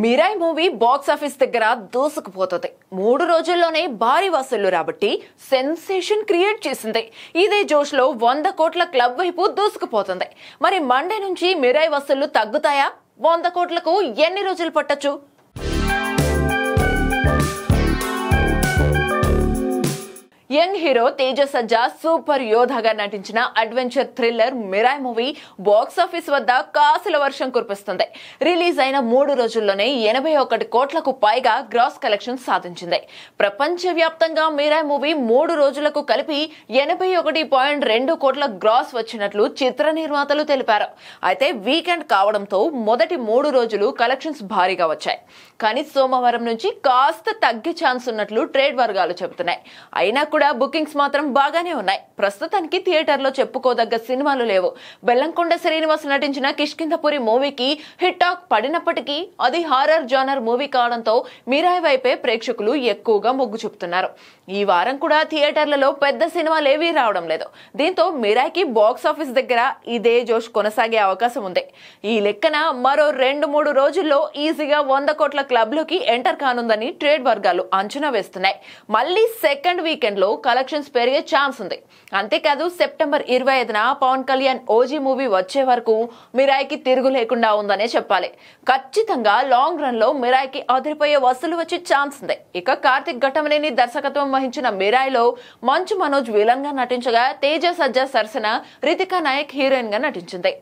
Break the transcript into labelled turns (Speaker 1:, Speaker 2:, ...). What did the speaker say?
Speaker 1: Mirai movie box office దగ్గర దూసుకుపోతుంది. 3 రోజుల్లోనే భారీ వసూళ్లు రాబట్టి సెన్సేషన్ క్రియేట్ చేసింది. ఇదే జోష్ లో 100 కోట్ల క్లబ్ వైపు దూసుకుపోతుంది. మరి మండే నుంచి మిరాయి వసూళ్లు తగ్గుతాయా? 100 కోట్లకు ఎన్ని రోజులు పట్టొచ్చు? యంగ్ హీరో తేజ సజ్జా సూపర్ యోధాగా నటించిన adventure thriller Mirai movie box office వద్ద కాసుల వర్షం కురిపిస్తుంది. రిలీజ్ అయిన 3 రోజుల్లోనే 81 కోట్లకు పైగా గ్రాస్ కలెక్షన్ సాధించింది. ప్రపంచవ్యాప్తంగా మిరాయి మూవీ 3 రోజులకు కలిపి 81.2 కోట్ల గ్రాస్ వచ్చినట్లు చిత్ర నిర్మాతలు తెలిపారు. అయితే వీకెండ్ కావడంతో మొదటి 3 రోజులు కలెక్షన్స్ భారీగా వచ్చాయి. కానీ సోమవారం నుంచి కాస్త తగ్గే ఛాన్స్ ఉన్నట్లు ట్రేడ్ వర్గాలు చెబుతున్నాయి. అయినా కూడా బుకింగ్స్ మాత్రం బాగానే ఉన్నాయి. ప్రస్తుతానికి థియేటర్లో చెప్పుకోదగ్గ సినిమాలు లేవు. బెల్లంకొండ శ్రీనివాస్ నటించిన కిష్కింధపురి మూవీకి హిట్ టాక్ పడినప్పటికీ అది హారర్ జానర్ మూవీ కావడంతో మిరాయి వైపే ప్రేక్షకులు ఎక్కువగా మొగ్గు చూపుతున్నారు. ఈ వారం కూడా థియేటర్లలో పెద్ద సినిమాలేవీ రావడం లేదు. దీంతో మిరాయికి బాక్స్ ఆఫీస్ దగ్గర ఇదే జోష్ కొనసాగే అవకాశం ఉంది. ఈ లెక్కన మరో 2-3 రోజుల్లో ఈజీగా 100 కోట్ల క్లబ్ లోకి ఎంటర్ కానుందని ట్రేడ్ వర్గాలు అంచనా వేస్తున్నాయి. మళ్ళీ సెకండ్ వీకెండ్ లో కలెక్షన్స్ పెరిగే ఛాన్స్ ఉంది. అంతేకాదు సెప్టెంబర్ 25న పవన్ కళ్యాణ్ ఓజీ మూవీ వచ్చే వరకు మిరాయికి తిరుగు లేకుండా ఉందనే చెప్పాలి. ఖచ్చితంగా లాంగ్ రన్ లో మిరాయికి అదిరిపోయే వసూలు వచ్చే ఛాన్స్ ఉంది. ఇక కార్తిక్ ఘట్టమనేని దర్శకత్వం వహించిన మిరాయిలో మంచు మనోజ్ విలన్ గా నటించగా తేజ సజ్జా సరసన రితికా నాయక్ హీరోయిన్ గా నటించింది.